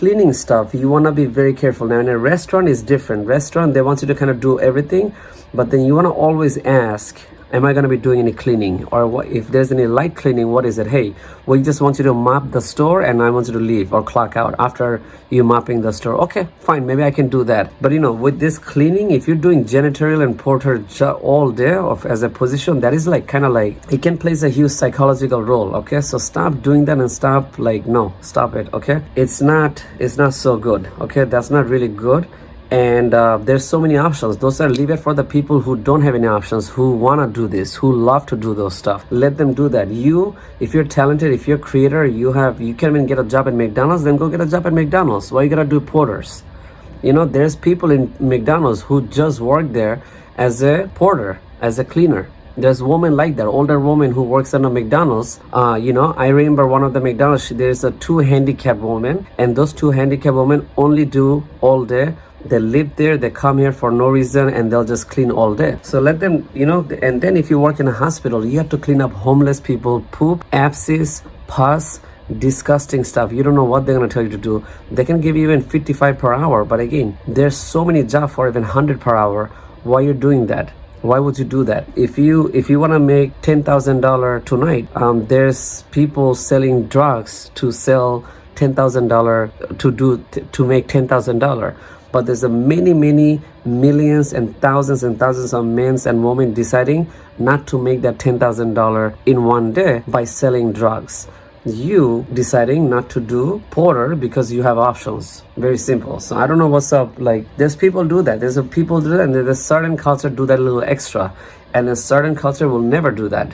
cleaning stuff, you want to be very careful. Now in a restaurant is different. Restaurant, they want you to kind of do everything, but then you want to always ask, am I going to be doing any cleaning? Or what if there's any light cleaning, what is it? Hey, we just want you to mop the store and I want you to leave or clock out after you mopping the store. Okay, fine, maybe I can do that. But with this cleaning, if you're doing janitorial and porter all day as a position, that is like kind of like, it can play a huge psychological role. Okay, so stop doing that and stop stop it. Okay, it's not so good. Okay, that's not really good. And there's so many options. Those are leave it for the people who don't have any options, who want to do this, who love to do those stuff. Let them do that. If you're talented, if you're a creator, you can even get a job at McDonald's, then go get a job at McDonald's. Why you gotta do porters? There's people in McDonald's who just work there as a porter, as a cleaner. There's women like that, older woman who works at a McDonald's. I remember one of the McDonald's, there's a 2 handicapped women, and those 2 handicapped women only do all day. They live there, they come here for no reason, and they'll just clean all day. So let them, and then if you work in a hospital, you have to clean up homeless people, poop, abscess, pus, disgusting stuff. You don't know what they're going to tell you to do. They can give you even 55 per hour. But again, there's so many jobs for even 100 per hour. Why are you doing that? Why would you do that? If you want to make $10,000 tonight, there's people selling drugs to sell $10,000 to make $10,000. But there's a many millions and thousands of men and women deciding not to make that $10,000 in one day by selling drugs. You deciding not to do porter because you have options. Very simple. So I don't know what's up. Like, there's people do that. There's people do that, and there's a certain culture do that a little extra. And a certain culture will never do that.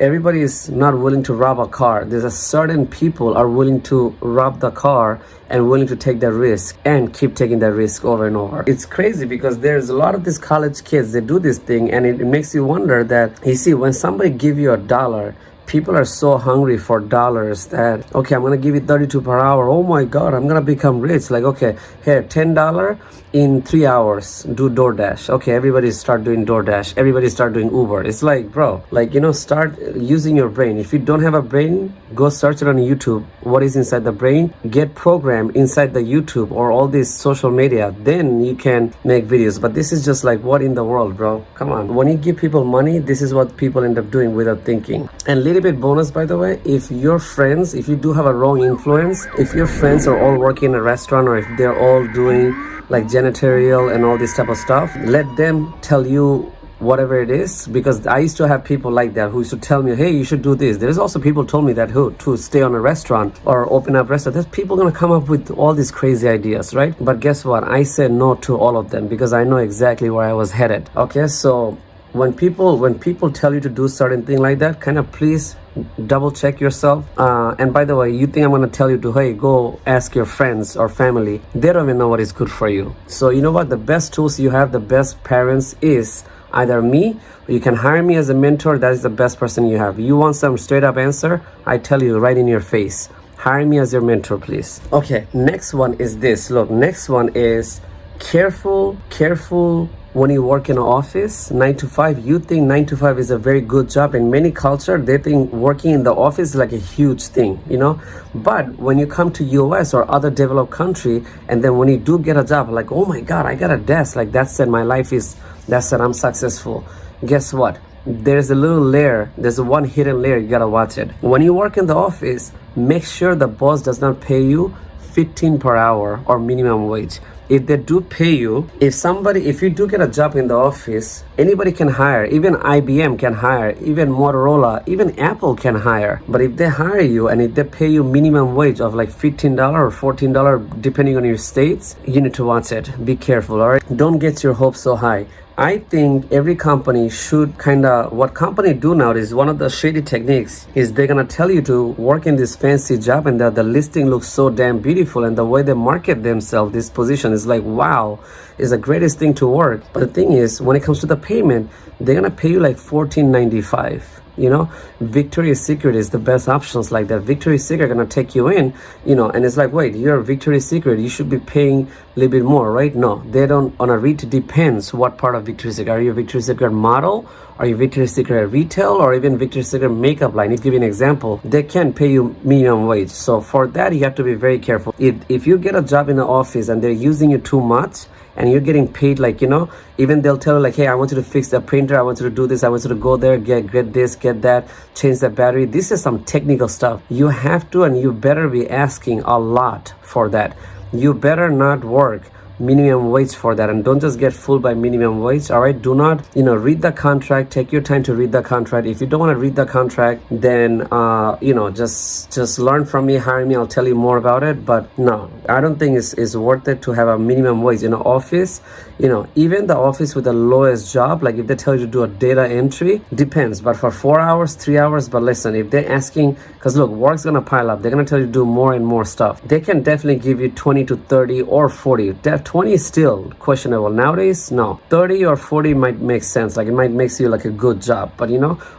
Everybody is not willing to rob a car. There's a certain people are willing to rob the car and willing to take that risk and keep taking that risk over and over. It's crazy because there's a lot of these college kids, they do this thing, and it makes you wonder that, you see, when somebody give you $1, people are so hungry for dollars that, okay, I'm going to give you 32 per hour. Oh my God, I'm going to become rich. Like, okay, here, $10 in 3 hours, do DoorDash. Okay, everybody start doing DoorDash. Everybody start doing Uber. It's like, bro, start using your brain. If you don't have a brain, go search it on YouTube. What is inside the brain? Get programmed inside the YouTube or all this social media. Then you can make videos. But this is just like, what in the world, bro? Come on. When you give people money, this is what people end up doing without thinking. And little bit bonus, by the way, if your friends, if you do have a wrong influence, if your friends are all working in a restaurant, or if they're all doing like janitorial and all this type of stuff, let them tell you whatever it is. Because I used to have people like that who used to tell me, hey, you should do this. There's also people told me that to stay on a restaurant or open up restaurant. There's people gonna come up with all these crazy ideas, right? But guess what? I said no to all of them because I know exactly where I was headed. Okay, so when people tell you to do certain thing like that, kind of please double check yourself. And by the way, you think I'm gonna tell you to, hey, go ask your friends or family? They don't even know what is good for you. So you know what? The best tools you have, the best parents is either me, or you can hire me as a mentor. That is the best person you have. You want some straight up answer? I tell you right in your face. Hire me as your mentor, please. Okay, next one is this. Look, next one is careful when you work in an office, 9 to 5, you think 9 to 5 is a very good job. In many cultures, they think working in the office is like a huge thing, But when you come to US or other developed country, and then when you do get a job, like, oh my God, I got a desk. Like, that's it, my life is, that's it, I'm successful. Guess what? There's a little layer, there's one hidden layer, you gotta watch it. When you work in the office, make sure the boss does not pay you 15 per hour or minimum wage. If they do pay you, if you do get a job in the office, anybody can hire. Even IBM can hire, even Motorola, even Apple can hire. But if they hire you and if they pay you minimum wage of like $15 or $14, depending on your states, you need to watch it. Be careful, all right? Don't get your hopes so high. I think every company should what company do now is one of the shady techniques is they're gonna tell you to work in this fancy job and the listing looks so damn beautiful, and the way they market themselves, this position is like, wow, is the greatest thing to work. But the thing is, when it comes to the payment, they're gonna pay you like $14.95. You know, Victoria's Secret is the best options like that. Victoria's Secret gonna take you in, and it's like, wait, you're Victoria's Secret, you should be paying a little bit more, right? No, they don't. On a retail, depends what part of Victoria's Secret. Are you a Victoria's Secret model? Are you Victoria's Secret retail, or even Victoria's Secret makeup line? To give you an example, they can pay you minimum wage. So for that, you have to be very careful. If you get a job in the office and they're using you too much, and you're getting paid, like, even they'll tell you, like, hey, I want you to fix the printer, I want you to do this, I want you to go there, get this, get that, change the battery. This is some technical stuff. You have to, and you better be asking a lot for that. You better not work minimum wage for that, and don't just get fooled by minimum wage. All right, do not read the contract. Take your time to read the contract. If you don't want to read the contract, then just learn from me, hire me, I'll tell you more about it. But no, I don't think it's worth it to have a minimum wage in an office. Even the office with the lowest job, like if they tell you to do a data entry, depends, but for 4 hours, 3 hours. But listen, if they're asking, because look, work's gonna pile up, they're gonna tell you to do more and more stuff. They can definitely give you 20 to 30 or 40. That 20 is still questionable nowadays. No, 30 or 40 might make sense, like it might make you like a good job. But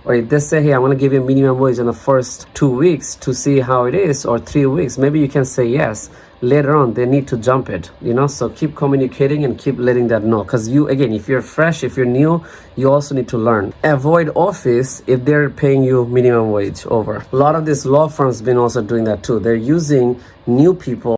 or if they say, hey, I want to give you a minimum wage in the first 2 weeks to see how it is, or 3 weeks, maybe you can say yes. Later on they need to jump it, so keep communicating and keep letting that know, because if you're fresh, if you're new, you also need to learn. Avoid office if they're paying you minimum wage over. A lot of these law firms been also doing that too. They're using new people